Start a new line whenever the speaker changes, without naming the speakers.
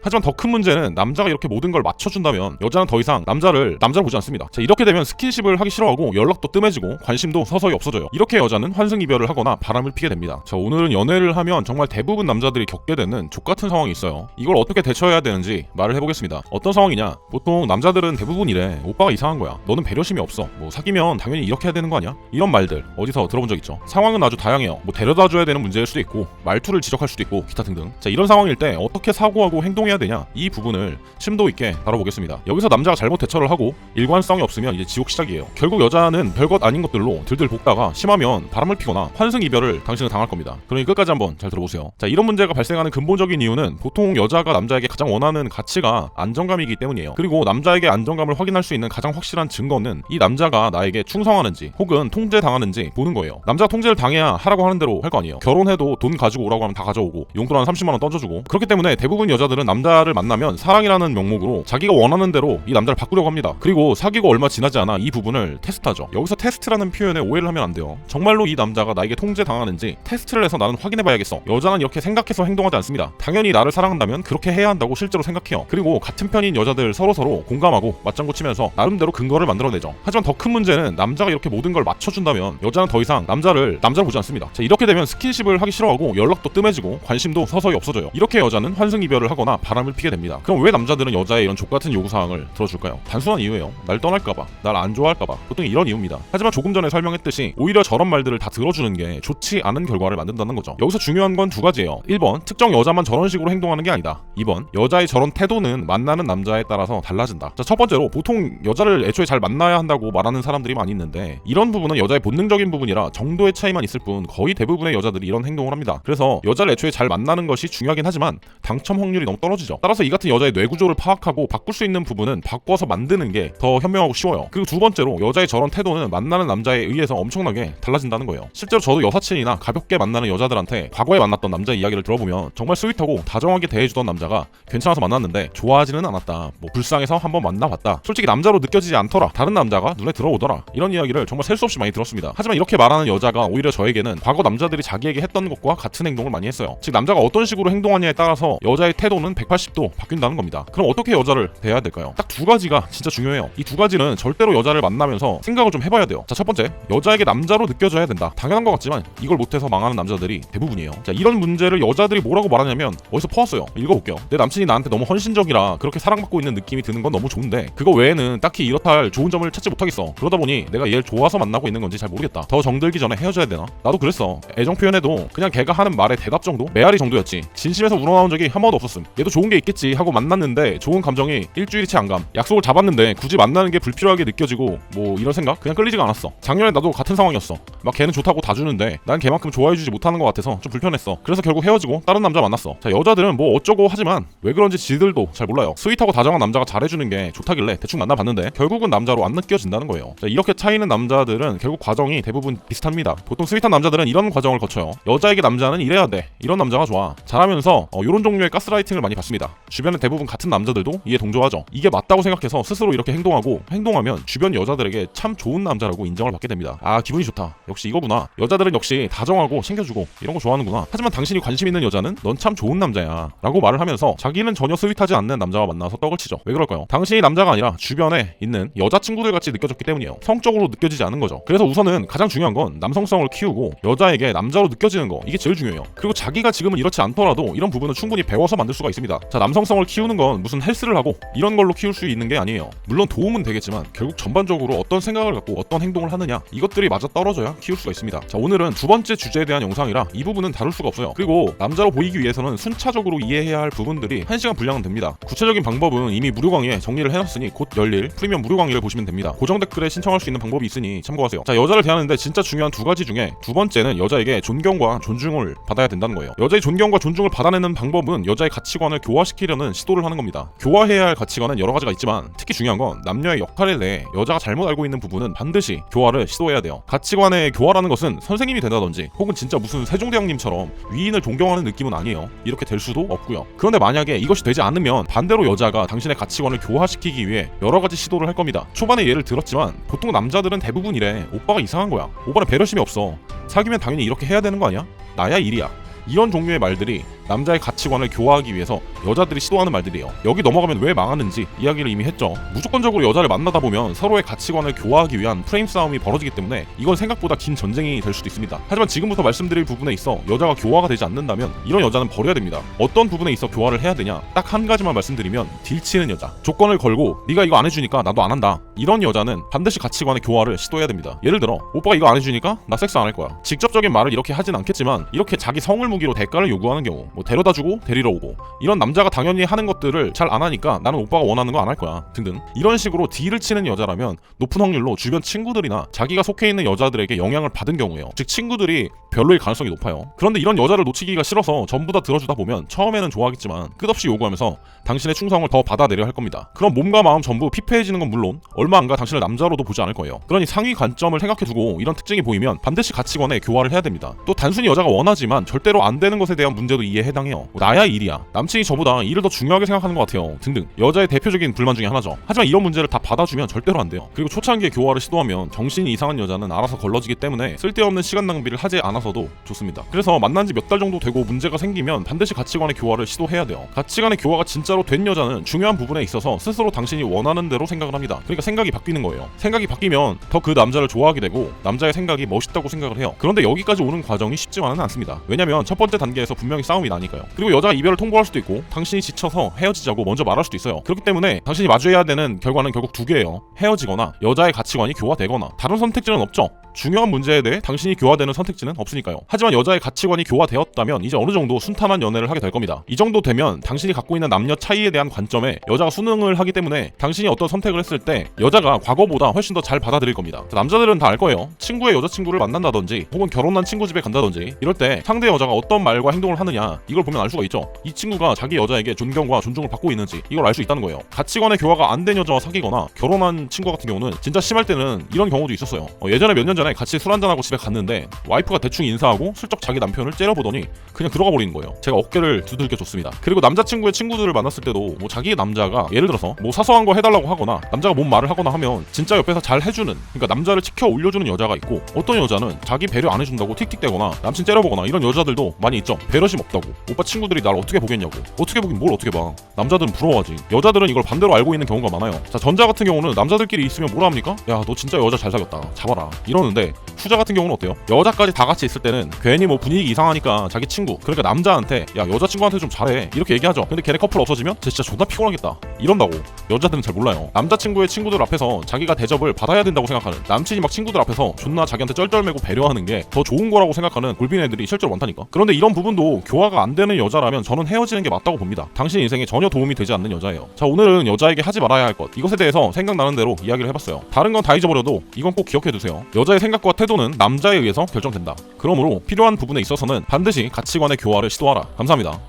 하지만 더 큰 문제는 남자가 이렇게 모든 걸 맞춰준다면 여자는 더 이상 남자를 보지 않습니다. 자, 이렇게 되면 스킨십을 하기 싫어하고 연락도 뜸해지고 관심도 서서히 없어져요. 이렇게 여자는 환승이별을 하거나 바람을 피게 됩니다. 자, 오늘은 연애를 하면 정말 대부분 남자들이 겪게 되는 족같은 상황이 있어요. 이걸 어떻게 대처해야 되는지 말을 해보겠습니다. 어떤 상황이냐? 보통 남자들은 대부분 이래. 오빠가 이상한 거야. 너는 배려심이 없어. 뭐 사귀면 당연히 이렇게 해야 되는 거 아니야? 이런 말들 어디서 들어본 적 있죠? 상황은 아주 다양해요. 뭐 데려다 줘야 되는 문제일 수도 있고 말투를 지적할 수도 있고 기타 등등. 자, 이런 상황일 때 어떻게 사고하고 행동해야 되냐? 이 부분을 심도 있게 다뤄보겠습니다. 여기서 남자가 잘못 대처를 하고 일관성이 없으면 이제 지옥 시작이에요. 결국 여자는 별것 아닌 것들로 들들 볶다가 심하면 바람을 피거나 환승 이별을 당신은 당할 겁니다. 그러니 끝까지 한번 잘 들어보세요. 자, 이런 문제가 발생하는 근본적인 이유는 보통 여자가 남자에게 가장 원하는 가치가 안정감이기 때문이에요. 그리고 남자에게 안정감을 확인할 수 있는 가장 확실한 증거는 이 남자가 나에게 충성하는지 혹은 통제당하는지 보는 거예요. 남자가 통제를 당해야 하라고 하는 대로 할 거 아니에요. 결혼해도 돈 가지고 오라고 하면 다 가져오고 용돈 한 30만 원 던져주고. 그렇기 때문에 대부분 여자들은 남자를 만나면 사랑이라는 명목으로 자기가 원하는 대로 이 남자를 바꾸려고 합니다. 그리고 사귀고 얼마 지나지 않아 이 부분을 테스트하죠. 여기서 테스트라는 표현에 오해를 하면 안 돼요. 정말로 이 남자가 나에게 통제당하는지 테스트를 해서 나는 확인해봐야겠어. 여자는 이렇게 생각해서 행동하지 않습니다. 당연히 나를 사랑한다면 그렇게 해야 한다고 실제로 생각해요. 그리고 같은 편인 여자들 서로서로 공감하고 맞장구 치면서 나름대로 근거를 만들어내죠. 하지만 더 큰 문제는 남자가 이렇게 모든 걸 맞춰준다면 여자는 더 이상 남자를 보지 않습니다. 자, 이렇게 되면 스킨십을 하기 싫어하고 연락도 뜸해지고 관심도 서서히 없어져요. 이렇게 여자는 환승 이별을 하거나 바람을 피게 됩니다. 그럼 왜 남자들은 여자의 이런 족같은 요구사항을 들어줄까요? 단순한 이유예요. 날 떠날까봐, 날 안 좋아할까봐. 보통 이런 이유입니다. 하지만 조금 전에 설명했듯이 오히려 저런 말들을 다 들어주는 게 좋지 않은 결과를 만든다는 거죠. 여기서 중요한 건 두 가지예요. 1번, 특정 여자만 저런 식으로 행동하는 게 아니다. 2번, 여자의 저런 태도는 만나는 남자에 따라서 달라진다. 자, 첫 번째로 보통 여자를 애초에 잘 만나야 한다고 말하는 사람들이 많이 있는데 이런 부분은 여자의 본능적인 부분이라 정도의 차이만 있을 뿐 거의 대부분의 여자들이 이런 행동을 합니다. 그래서 여자를 애초에 잘 만나는 것이 중요하긴 하지만 당첨 확률이 너무 떨어지죠. 따라서 이 같은 여자의 뇌구조를 파악하고 바꿀 수 있는 부분은 바꿔서 만드는 게 더 현명하고 쉬워요. 그리고 두 번째로 여자의 저런 태도는 만나는 남자에 의해서 엄청나게 달라진다는 거예요. 실제로 저도 여사친이나 가볍게 만나는 여자들한테 과거에 만났던 남자 이야기를 들어보면 정말 스윗하고 다정하게 대해주던 남자가 괜찮아서 만났는데 좋아하지는 않았다. 뭐 불쌍해서 한번 만나봤다. 솔직히 남자로 느껴지지 않더라. 다른 남자가 눈에 들어오더라. 이런 이야기를 정말 셀 수 없이 많이 들었습니다. 하지만 이렇게 말하는 여자가 오히려 저에게는 과거 남자들이 자기에게 했던 것과 같은 행동을 많이 했어요. 즉 남자가 어떤 식으로 행동하냐에 따라서 여자의 태도는 180도 바뀐다는 겁니다. 그럼 어떻게 여자를 대해야 될까요? 딱 두 가지가 진짜 중요해요. 이 두 가지는 절대로 여자를 만나면서 생각을 좀 해봐야 돼요. 자, 첫 번째, 여자에게 남자로 느껴져야 된다. 당연한 것 같지만 이걸 못해서 망하는 남자들이 대부분이에요. 자, 이런 문제를 여자들이 뭐라고 말하냐면 어디서 퍼왔어요. 읽어볼게요. 내 남친이 나한테 너무 헌신적이라 그렇게 사랑받고 있는 느낌이 드는 건 너무 좋은데 그거 외에는 딱히 이렇다 할 좋은 점을 찾지 못하겠어. 그러다 보니 내가 얘를 좋아서 만나고 있는 건지 잘 모르겠다. 더 정들기 전에 헤어져야 되나? 나도 그랬어. 애정 표현해도 그냥 걔가 하는 말의 대답 정도? 메아리 정도였지. 진심에서 우러나온 적이 한 번도 없었음. 얘도 좋은 게 있겠지 하고 만났는데 좋은 감정이 일주일치 안 감. 약속을 잡았는데 굳이 만나는 게 불필요하게 느껴지고 뭐 이런 생각? 그냥 끌리지가 않았어. 작년에 나도 같은 상황이었어. 막 걔는 좋다고 다 주는데 난 걔만큼 좋아해주지 못하는 것 같아서 좀 불편했어. 그래서 결국 헤어지고 다른 남자 만났어. 자, 여자들은 뭐 어쩌고 하지만 왜 그런지 지들도 잘 몰라요. 스윗하고 다정한 남자가 잘해주는 게 좋다길래 대충 만나봤는데 결국은 남자로 안 느껴진다는 거예요. 자, 이렇게 차이는 남자들은 결국 과정이 대부분 비슷합니다. 보통 스윗한 남자들은 이런 과정을 거쳐요. 여자에게 남자는 이래야 돼. 이런 남자가 좋아. 잘하면서 이런 종류의 가스라이팅을 많이 받습니다. 주변에 대부분 같은 남자들도 이에 동조하죠. 이게 맞다고 생각해서 스스로 이렇게 행동하면 주변 여자들에게 참 좋은 남자라고 인정을 받게 됩니다. 아, 기분이 좋다. 역시 이거구나. 여자들은 역시 다정하고 챙겨주고 이런 거 좋아하는구나. 하지만 당신이 관심 있는 여자는 넌 참 좋은 남자야 라고 말을 하면서 자기는 전혀 스윗하지 않는 남자와 만나서 떡을 치죠. 왜 그럴까요? 당신이 남자가 아니라 주변에 있는 여자친구들 같이 느껴졌기 때문이에요. 성적으로 느껴지지 않은 거죠. 그래서 우선은 가장 중요한 건 남성성을 키우고 여자에게 남자로 느껴지는 거, 이게 제일 중요해요. 그리고 자기가 지금은 이렇지 않더라도 이런 부분은 충분히 배워서 만들 수가 있습니다. 자, 남성성을 키우는 건 무슨 헬스를 하고 이런 걸로 키울 수 있는 게 아니에요. 물론 도움은 되겠지만 결국 전반적으로 어떤 생각을 갖고 어떤 행동을 하느냐, 이것들이 맞아 떨어져야 키울 수가 있습니다. 자, 오늘은 두 번째 주제에 대한 영상이라 이 부분은 다룰 수가 없어요. 그리고 남자로 보이기 위해서는 순차적으로 이해해야 할 부분들이 1시간 분량은 됩니다. 구체적인 방법은 이미 무료 강의에 정리를 해놨으니 곧 열릴 프리미엄 무료 강의를 보시면 됩니다. 고정 댓글에 신청할 수 있는 방법이 있으니 참고하세요. 자, 여자를 대하는데 진짜 중요한 두 가지 중에 두 번째는 여자에게 존경과 존중을 받아야 된다는 거예요. 여자의 존경과 존중을 받아내는 방법은 여자의 가치관을 교화시키려는 시도를 하는 겁니다. 교화해야 할 가치관은 여러 가지가 있지만 특히 중요한 건 남녀의 역할에 대해 여자가 잘못 알고 있는 부분은 반드시 교화를 시도해야 돼요. 가치관의 교화라는 것은 선생님이 된다든지 혹은 진짜 무슨 세종대왕님처럼 위인을 존경하는 느낌은 아니에요. 이렇게 될 수도 없고요. 그런데 만약에 이것이 되지 않으면 반대로 여자가 당신의 가치관을 교화시키기 위해 여러 가지 시도를 할 겁니다. 초반에 예를 들었지만 보통 남자들은 대부분 이래. 오빠가 이상한 거야. 오빠는 배려심이 없어. 사귀면 당연히 이렇게 해야 되는 거 아니야? 나야 일이야. 이런 종류의 말들이 남자의 가치관을 교화하기 위해서 여자들이 시도하는 말들이에요. 여기 넘어가면 왜 망하는지 이야기를 이미 했죠. 무조건적으로 여자를 만나다 보면 서로의 가치관을 교화하기 위한 프레임 싸움이 벌어지기 때문에 이건 생각보다 긴 전쟁이 될 수도 있습니다. 하지만 지금부터 말씀드릴 부분에 있어 여자가 교화가 되지 않는다면 이런 여자는 버려야 됩니다. 어떤 부분에 있어 교화를 해야 되냐? 딱 한 가지만 말씀드리면 딜치는 여자. 조건을 걸고 네가 이거 안 해주니까 나도 안 한다. 이런 여자는 반드시 가치관의 교화를 시도해야 됩니다. 예를 들어 오빠가 이거 안 해주니까 나 섹스 안 할 거야. 직접적인 말을 이렇게 하진 않겠지만 이렇게 자기 성을 무기로 대가를 요구하는 경우, 뭐 데려다주고 데리러 오고, 이런 남자가 당연히 하는 것들을 잘 안 하니까 나는 오빠가 원하는 거 안 할 거야 등등, 이런 식으로 딜을 치는 여자라면 높은 확률로 주변 친구들이나 자기가 속해 있는 여자들에게 영향을 받은 경우예요. 즉 친구들이 별로일 가능성이 높아요. 그런데 이런 여자를 놓치기가 싫어서 전부 다 들어주다 보면 처음에는 좋아하겠지만 끝없이 요구하면서 당신의 충성을 더 받아내려 할 겁니다. 그럼 몸과 마음 전부 피폐해지는 건 물론 얼마 안 가 당신을 남자로도 보지 않을 거예요. 그러니 상위 관점을 생각해두고 이런 특징이 보이면 반드시 가치관에 교화를 해야 됩니다. 또 단순히 여자가 원하지만 절대로 안 되는 것에 대한 문제도 이해에 해당해요. 나야 일이야, 남친이 저보다 일을 더 중요하게 생각하는 것 같아요 등등, 여자의 대표적인 불만 중에 하나죠. 하지만 이런 문제를 다 받아주면 절대로 안 돼요. 그리고 초창기에 교화를 시도하면 정신이 이상한 여자는 알아서 걸러지기 때문에 쓸데없는 시간 낭비를 하지 않아서도 좋습니다. 그래서 만난 지 몇 달 정도 되고 문제가 생기면 반드시 가치관의 교화를 시도해야 돼요. 가치관의 교화가 진짜로 된 여자는 중요한 부분에 있어서 스스로 당신이 원하는 대로 생각을 합니다. 그러니까 생각이 바뀌는 거예요. 생각이 바뀌면 더 그 남자를 좋아하게 되고 남자의 생각이 멋있다고 생각을 해요. 그런데 여기까지 오는 과정이 쉽지만은 않습니다. 왜냐면 첫 번째 단계에서 분명히 싸움이 나니까요. 그리고 여자가 이별을 통보할 수도 있고 당신이 지쳐서 헤어지자고 먼저 말할 수도 있어요. 그렇기 때문에 당신이 마주해야 되는 결과는 결국 두 개예요. 헤어지거나 여자의 가치관이 교화되거나. 다른 선택지는 없죠. 중요한 문제에 대해 당신이 교화되는 선택지는 없으니까요. 하지만 여자의 가치관이 교화되었다면 이제 어느 정도 순탄한 연애를 하게 될 겁니다. 이 정도 되면 당신이 갖고 있는 남녀 차이에 대한 관점에 여자가 순응을 하기 때문에 당신이 어떤 선택을 했을 때 여자가 과거보다 훨씬 더 잘 받아들일 겁니다. 남자들은 다 알 거예요. 친구의 여자친구를 만난다든지 혹은 결혼한 친구 집에 간다든지 이럴 때 상대 여자가 어떤 말과 행동을 하느냐, 이걸 보면 알 수가 있죠. 이 친구가 자기 여자에게 존경과 존중을 받고 있는지 이걸 알 수 있다는 거예요. 가치관의 교화가 안 된 여자와 사귀거나 결혼한 친구 같은 경우는 진짜 심할 때는 이런 경우도 있었어요. 예전에 몇 년 전에 같이 술 한잔하고 집에 갔는데 와이프가 대충 인사하고 슬쩍 자기 남편을 째려보더니 그냥 들어가 버리는 거예요. 제가 어깨를 두들겨 줬습니다. 그리고 남자친구의 친구들을 만났을 때도 뭐 자기 남자가 예를 들어서 뭐 사소한 거 해달라고 하거나 남자가 뭔 말을 하거나 하면 진짜 옆에서 잘 해주는, 그러니까 남자를 지켜 올려주는 여자가 있고, 어떤 여자는 자기 배려 안 해준다고 틱틱대거나 남친 째려보거나 이런 여자들도 많이 있죠. 배려심 없다고. 오빠 친구들이 날 어떻게 보겠냐고. 어떻게 보긴 뭘 어떻게 봐. 남자들은 부러워하지. 여자들은 이걸 반대로 알고 있는 경우가 많아요. 자, 전자 같은 경우는 남자들끼리 있으면 뭐라 합니까? 야, 너 진짜 여자 잘 사귀었다, 잡아라, 이러는데 후자 같은 경우는 어때요? 여자까지 다 같이 있을 때는 괜히 뭐 분위기 이상하니까 자기 친구, 그러니까 남자한테 야, 여자친구한테 좀 잘해, 이렇게 얘기하죠. 근데 걔네 커플 없어지면 쟤 진짜 존나 피곤하겠다 이런다고. 여자들은 잘 몰라요. 남자친구의 친구들 앞에서 자기가 대접을 받아야 된다고 생각하는, 남친이 막 친구들 앞에서 존나 자기한테 쩔쩔매고 배려하는 게 더 좋은 거라고 생각하는 골빈 애들이 실제로 많다니까. 그런데 이런 부분도 교화가 안 되는 여자라면 저는 헤어지는 게 맞다고 봅니다. 당신 인생에 전혀 도움이 되지 않는 여자예요. 자, 오늘은 여자에게 하지 말아야 할 것, 이것에 대해서 생각나는 대로 이야기를 해봤어요. 다른 건 다 잊어버려도 이건 꼭 기억해두세요. 여자의 생각과 태도는 남자에 의해서 결정된다. 그러므로 필요한 부분에 있어서는 반드시 가치관의 교화를 시도하라. 감사합니다.